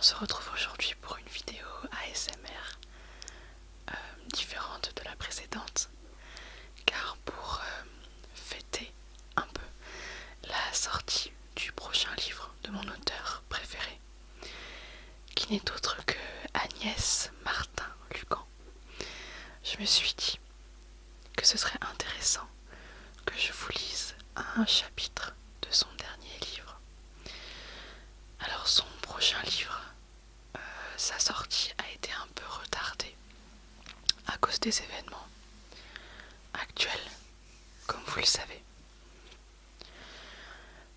se retrouve aujourd'hui pour une vidéo ASMR différente de la précédente, car pour fêter un peu la sortie du prochain livre de mon auteur préféré, qui n'est autre que Agnès Martin-Lugan, je me suis dit que ce serait intéressant que je vous lise un chapitre de son dernier livre. Alors son prochain livre, sa sortie a été un peu retardée à cause des événements actuels, comme vous le savez.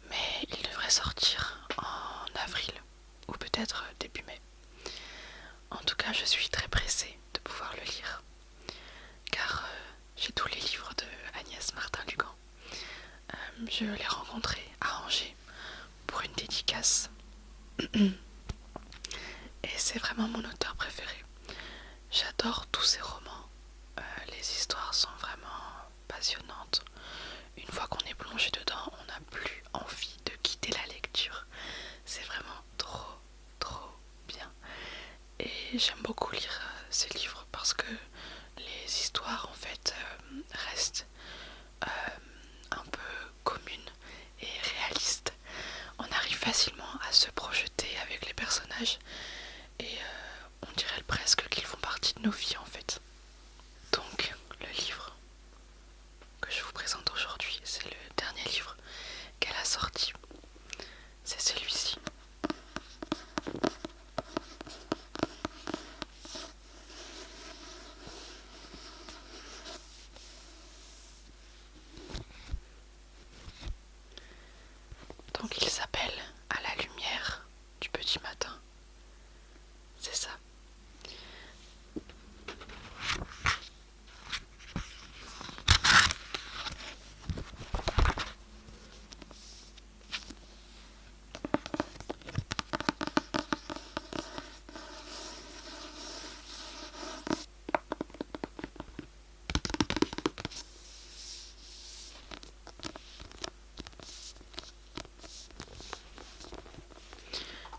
Mais il devrait sortir en avril ou peut-être début mai. En tout cas, je suis très pressée de pouvoir le lire, car j'ai tous les livres de Agnès Martin-Lugan. Je l'ai rencontrée à Angers pour une dédicace. Et c'est vraiment mon auteur préféré. J'adore tous ses romans. Les histoires sont vraiment passionnantes. Une fois qu'on est plongé dedans, on n'a plus envie de quitter la lecture. C'est vraiment trop bien. Et j'aime beaucoup lire ces livres parce que les histoires en fait restent un peu communes et réalistes. On arrive facilement à se projeter avec les personnages et on dirait presque qu'ils font partie de nos vies en fait. Donc le livre que je vous présente aujourd'hui, c'est le dernier livre qu'elle a sorti. C'est celui-ci. Donc il s'appelle À la lumière du petit matin. C'est ça.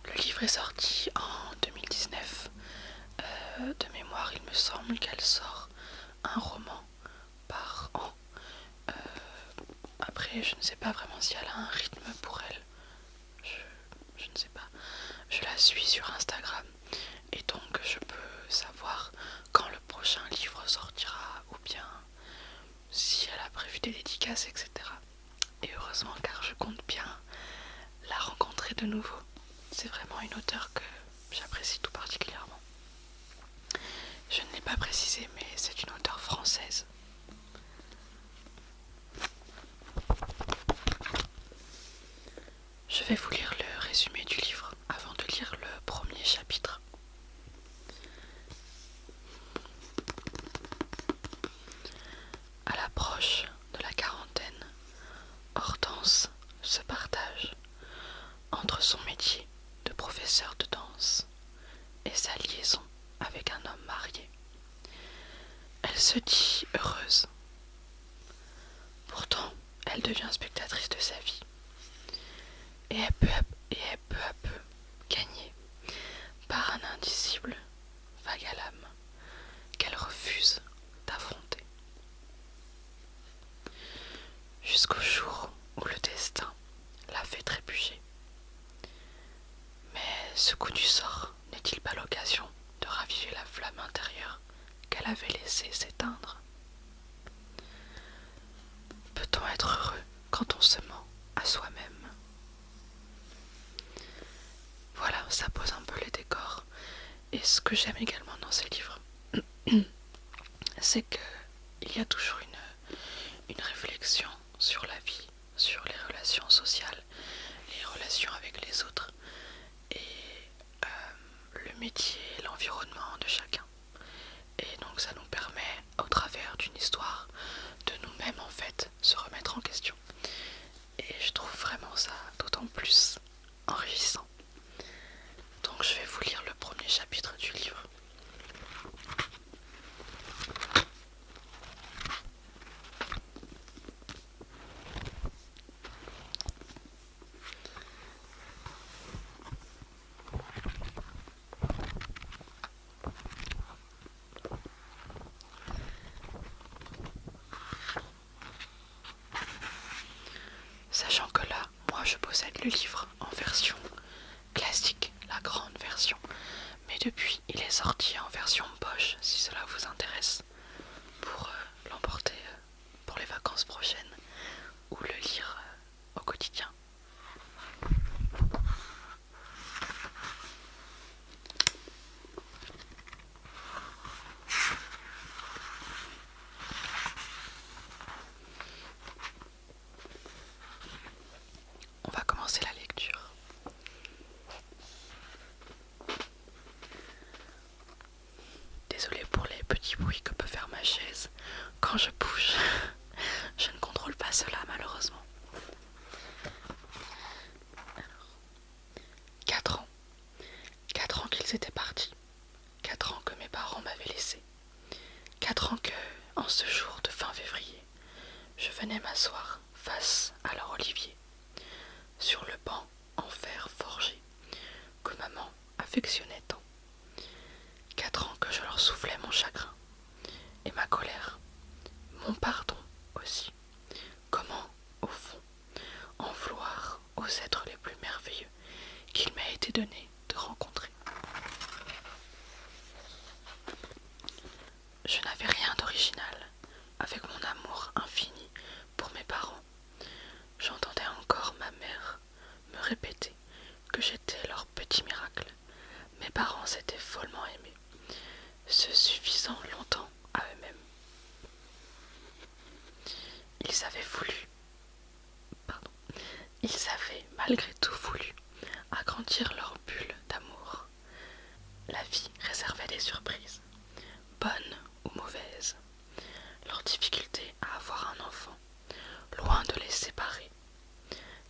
Le livre est sorti en 2019. De mémoire, il me semble qu'elle sort un roman par an. Après, je ne sais pas vraiment si elle a un rythme pour elle. Je ne sais pas. Je la suis sur Instagram et donc je peux savoir quand le prochain livre sortira ou bien si elle a prévu des dédicaces, etc. Et heureusement, car je compte bien la rencontrer de nouveau. C'est vraiment une auteure que j'apprécie tout particulièrement. Je ne l'ai pas précisé, mais c'est une auteure française. Je vais vous lire le résumé du livre avant de lire le premier chapitre. À l'approche de la quarantaine, Hortense se partage entre son métier de professeur de danse et sa liaison avec un homme marié. Elle se dit heureuse. Pourtant, elle devient spectatrice de sa vie. Et elle peut à peu gagner par un indicible vague à l'âme qu'elle refuse d'affronter. Jusqu'au jour où le destin la fait trébucher. Mais ce coup du sort n'est-il pas l'occasion de raviver la flamme intérieure qu'elle avait laissée s'éteindre? Peut-on être heureux quand on se ment à soi-même? Voilà, ça pose un peu les décors. Et ce que j'aime également dans ces livres, c'est qu'il y a toujours une réflexion sur la vie, sur les relations sociales, les relations avec les autres et le métier, l'environnement de chacun. Et donc ça nous permet, au travers d'une histoire, de nous-mêmes en fait se remettre en question. Et je trouve vraiment ça d'autant plus enrichissant. Donc je vais vous lire le premier chapitre du livre. le livre en version classique, la grande version. Mais depuis, il est sorti en version poche, si cela vous intéresse, pour l'emporter pour les vacances prochaines ou le lire au quotidien. On va commencer la lecture. Désolée pour les petits bruits que peut faire ma chaise quand je bouge. Je ne contrôle pas cela malheureusement. Alors, 4 ans. 4 ans qu'ils étaient partis. 4 ans que mes parents m'avaient laissé. 4 ans que, en ce jour de fin février, je venais m'asseoir face à leur olivier, sur le banc en fer forgé que maman affectionnait tant. 4 ans que je leur soufflais mon chagrin et ma colère, mon pardon aussi. Comment, au fond, en vouloir aux êtres les plus merveilleux qu'il m'a été donné de rencontrer. Je n'avais rien d'original avec mon amour infini pour mes parents. J'entendais encore ma mère me répéter que j'étais leur petit miracle. Mes parents s'étaient follement aimés, se suffisant longtemps à eux-mêmes. Ils avaient malgré tout voulu agrandir leur bulle d'amour. La vie réservait des surprises, bonnes ou mauvaises. Leur difficulté à avoir un enfant, loin de les séparer,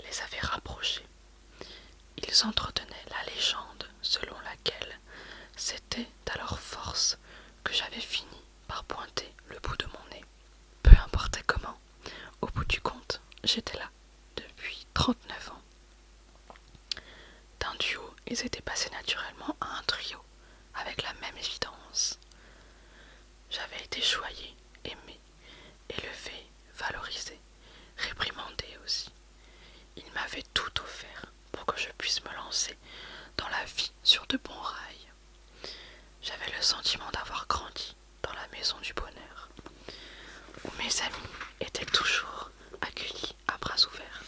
les avait rapprochés. Ils entretenaient la légende selon laquelle c'était à leur force que j'avais fini par pointer le bout de mon nez. Peu importe comment, au bout du compte, j'étais là depuis 39 ans. D'un duo, ils étaient passés naturellement à un trio, avec la même évidence. J'avais été choyée, aimée, élevée, valorisée, réprimandée aussi. Ils m'avaient tout offert pour que je puisse me lancer dans la vie sur de bons rails. J'avais le sentiment d'avoir grandi dans la maison du bonheur, où mes amis étaient toujours accueillis à bras ouverts.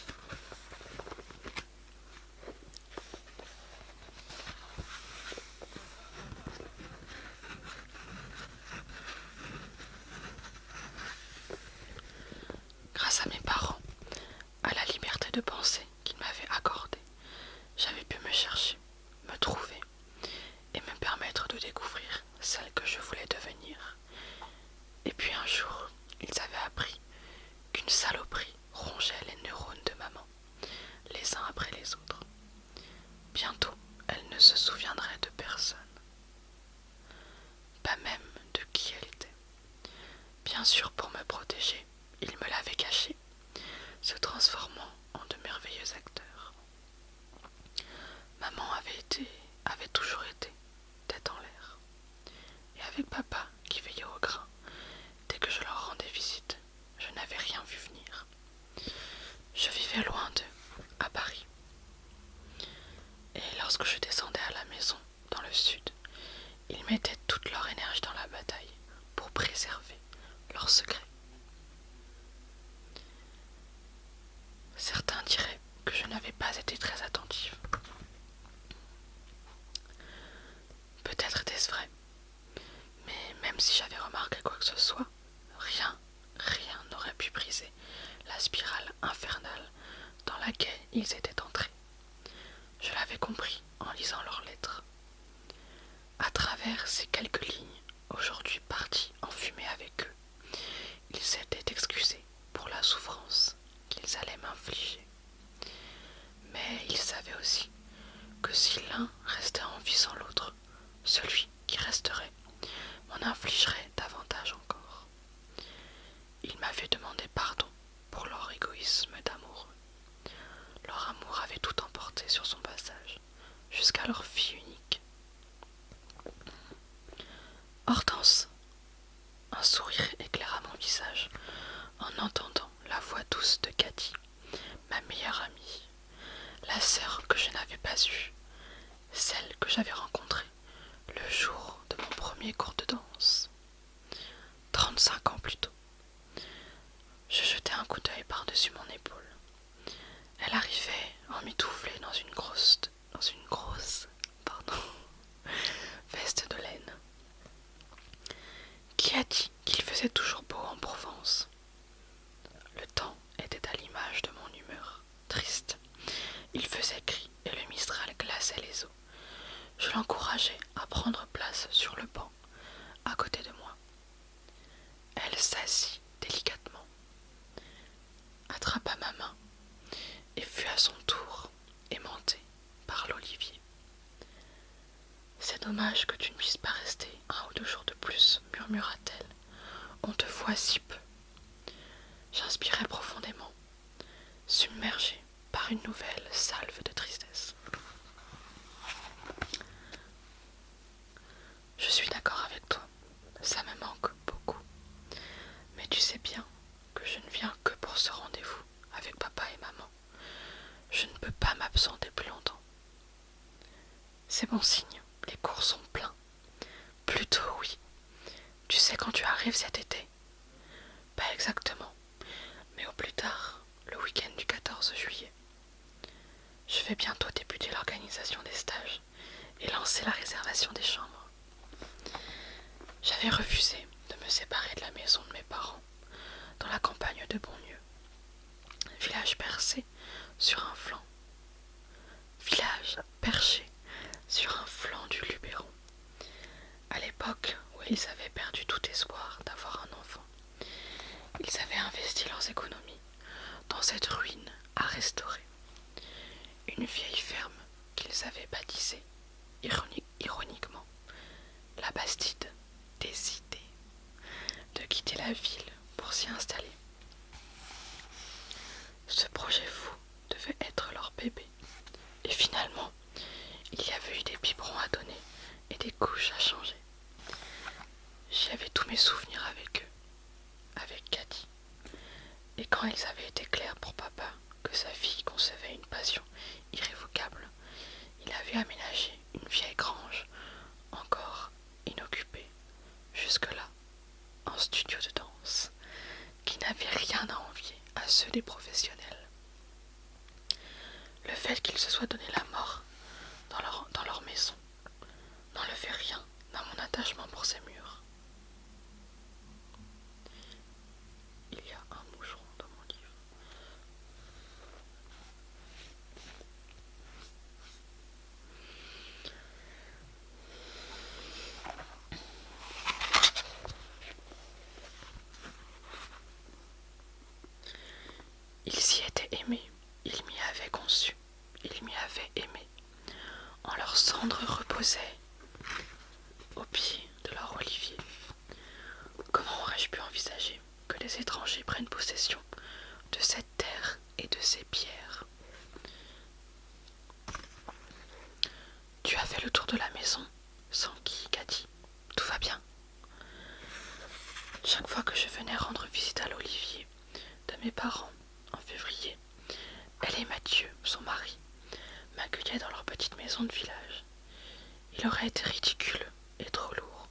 Grâce à mes parents, à la liberté de penser qu'ils m'avaient accordée, j'avais pu me chercher, me trouver et me permettre de découvrir celle que je voulais devenir. Et puis un jour, ils avaient appris qu'une saloperie rongeait les neurones de maman, les uns après les autres. Bientôt, elle ne se souviendrait de personne, pas même de qui elle était. Bien sûr, pour me protéger, ils me l'avaient cachée, se transformant en de merveilleux acteurs. Maman avait toujours été tête en l'air. Et avec papa qui veillait au grain, dès que je leur rendais visite, je n'avais rien vu venir. Je vivais loin d'eux, à Paris. Et lorsque je descendais à la maison, dans le sud, ils mettaient toute leur énergie dans la bataille pour préserver leurs secrets. Certains diraient que je n'avais pas été très attentive. Peut-être était-ce vrai, mais même si j'avais remarqué quoi que ce soit, rien n'aurait pu briser la spirale infernale dans laquelle ils étaient entrés. Je l'avais compris en lisant leurs lettres. À travers ces quelques lignes, aujourd'hui partis en fumée avec eux, ils s'étaient excusés pour la souffrance qu'ils allaient m'infliger. Mais ils savaient aussi que si l'un restait en vie sans l'autre, celui qui resterait m'en infligerait davantage encore. Ils m'avaient demandé pardon pour leur égoïsme d'amoureux. Leur amour avait tout emporté sur son passage, jusqu'à leur fille unique. Hortense, un sourire éclaira mon visage en entendant la voix douce de Cathy, ma pas eu, celle que j'avais rencontrée le jour de mon premier cours de danse, 35 ans plus tôt. Je jetai un coup d'œil par-dessus mon épaule. Elle arrivait emmitouflée dans une grosse veste de laine. Qui a dit qu'il faisait toujours beau en Provence? Le temps était à l'image de mon humeur, triste. Il faisait gris et le mistral glaçait les eaux. Je l'encourageai à prendre place sur le banc, à côté de moi. Elle s'assit délicatement, attrapa ma main et fut à son tour aimantée par l'olivier. C'est dommage que tu ne puisses pas rester 1 ou 2 jours de plus, murmura-t-elle. On te voit si peu. J'inspirai profondément, submergée par une nouvelle salve de tristesse. Je suis d'accord avec toi, ça me manque beaucoup. Mais tu sais bien que je ne viens que pour ce rendez-vous avec papa et maman. Je ne peux pas m'absenter plus longtemps. C'est bon signe, les cours sont pleins. Plutôt oui. Tu sais quand tu arrives cet été? Pas exactement, mais au plus tard, le week-end du 14 juillet. Je vais bientôt débuter l'organisation des stages et lancer la réservation des chambres. J'avais refusé de me séparer de la maison de mes parents, dans la campagne de Bonnieu, village perché sur un flanc du Luberon. À l'époque où ils avaient perdu tout espoir d'avoir un enfant, ils avaient investi leurs économies dans cette ruine à restaurer. Une vieille ferme qu'ils avaient baptisée, ironiquement, la Bastide, décidée de quitter la ville pour s'y installer. Ce projet fou devait être leur bébé. Et finalement, il y avait eu des biberons à donner et des couches à changer. J'y avais tous mes souvenirs avec eux, avec Cathy. Et quand ils avaient été clairs pour papa que sa fille concevait une passion irrévocable, il avait aménagé une vieille grange, encore inoccupée, jusque-là, en studio de danse, qui n'avait rien à envier à ceux des professionnels. Le fait qu'ils se soient donné la mort dans leur maison n'enlevait rien à mon attachement pour ces murs. Il y a un moucheron dans mon livre. Ils s'y étaient aimés, ils m'y avaient conçu, ils m'y avaient aimé. En leurs cendres reposaient au pied de leur olivier. Comment aurais-je pu envisager que les étrangers prennent possession de cette terre et de ces pierres? Tu as fait le tour de la maison, sans qui, Cathy? Tout va bien? Chaque fois que je venais rendre visite à l'olivier de mes parents en février, elle et Mathieu, son mari, m'accueillaient dans leur petite maison de village. Il aurait été ridicule et trop lourd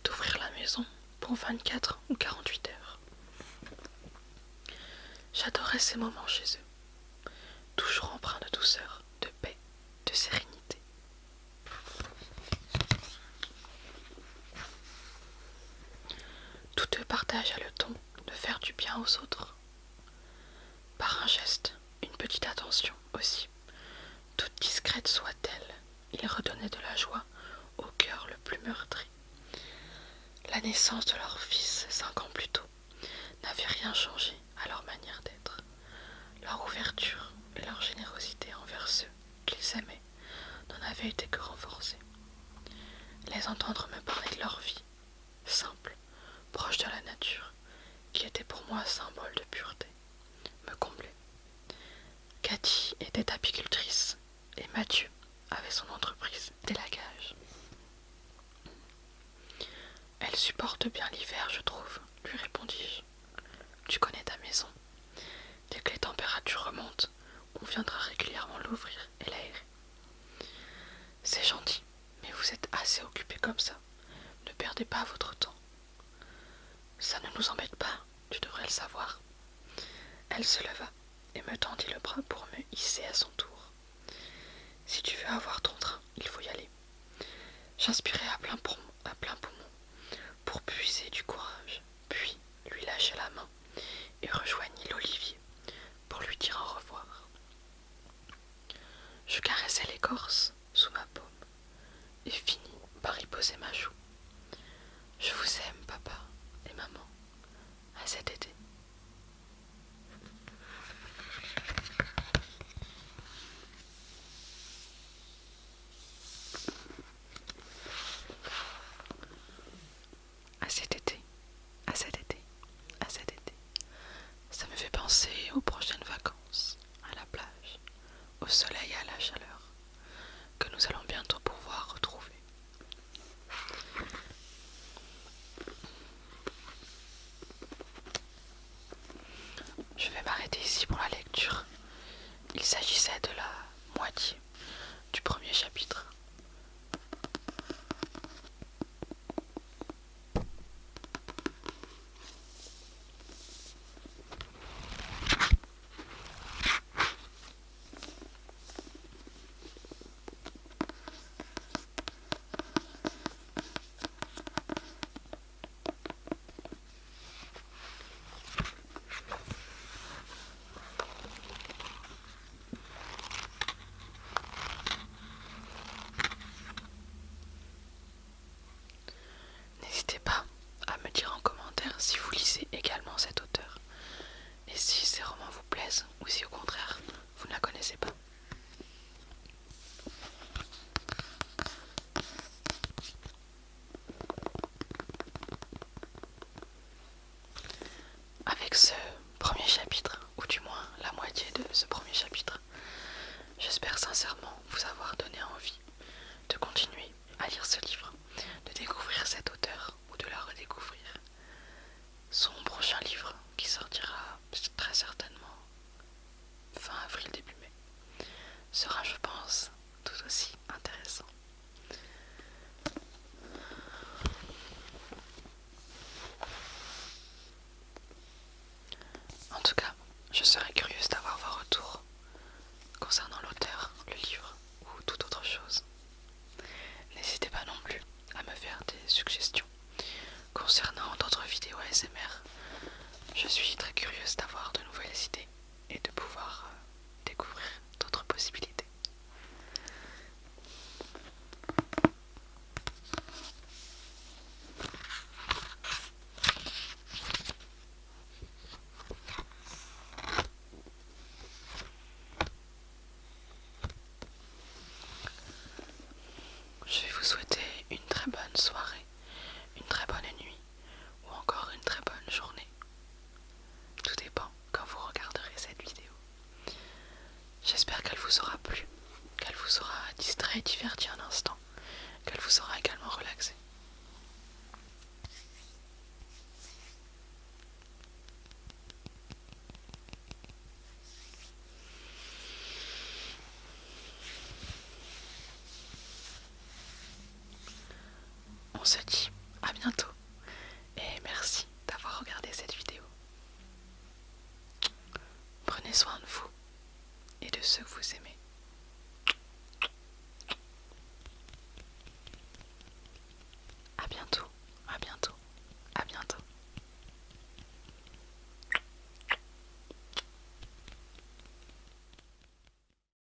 d'ouvrir la maison pour 24 ou 48 heures. J'adorais ces moments chez eux, toujours empreints de douceur, de paix, de sérénité. Tous deux partageaient le don de faire du bien aux autres. Par un geste, une petite attention aussi, toute discrète soit-elle, ils redonnaient de la joie au cœur le plus meurtri. La naissance de leur fils 5 ans plus tôt n'avait rien changé à leur manière d'être. Leur ouverture et leur générosité envers ceux qu'ils aimaient n'en avaient été que renforcées. Les entendre me parler de leur vie, simple, proche de la nature, qui était pour moi symbole de pureté, me comblait. Cathy était apicultrice et Mathieu avait son entreprise d'élagage. Elle supporte bien l'hiver, je trouve, lui répondis-je. Tu connais ta maison. Dès que les températures remontent, on viendra régulièrement l'ouvrir et l'aérer. Elle se leva et me tendit le bras pour me hisser à son tour. Si tu veux avoir ton train, il faut y aller. J'inspirai à plein poumon pour puiser du courage, puis lui lâchai la main et rejoignis l'olivier pour lui dire au revoir. Je caressai l'écorce sous ma paume et finis par y poser ma joue. Je vous aime, papa et maman, à cet été. À cet été, à cet été, à cet été. Ça me fait penser aux prochaines vacances, à la plage, au soleil et à la chaleur, que nous allons bientôt pouvoir retrouver. Je vais m'arrêter ici pour la lecture. Il s'agissait de la moitié du premier chapitre. N'hésitez pas à me dire en commentaire si vous lisez également cet auteur et si ces romans vous plaisent ou si au contraire vous ne la connaissez pas. Avec ce premier chapitre, ou du moins la moitié de ce premier chapitre, j'espère sincèrement vous avoir donné envie de continuer à lire ce livre, de découvrir cet auteur ou de la redécouvrir. Son prochain livre, qui sortira très certainement fin avril, début mai, sera, je pense, tout aussi intéressant. En tout cas, je serais curieuse d'avoir vos retours concernant l'auteur, le livre ou toute autre chose. N'hésitez pas non plus à me faire des suggestions concernant d'autres vidéos ASMR. Je suis très curieuse d'avoir de nouvelles idées et de pouvoir découvrir d'autres possibilités. Je vais vous souhaiter une très bonne soirée, une très bonne nuit ou encore une très bonne journée. Tout dépend quand vous regarderez cette vidéo. J'espère qu'elle vous aura plu, qu'elle vous aura distrait et diverti un instant, qu'elle vous aura également relaxé. On se dit à bientôt et merci d'avoir regardé cette vidéo. Prenez soin de vous et de ceux que vous aimez.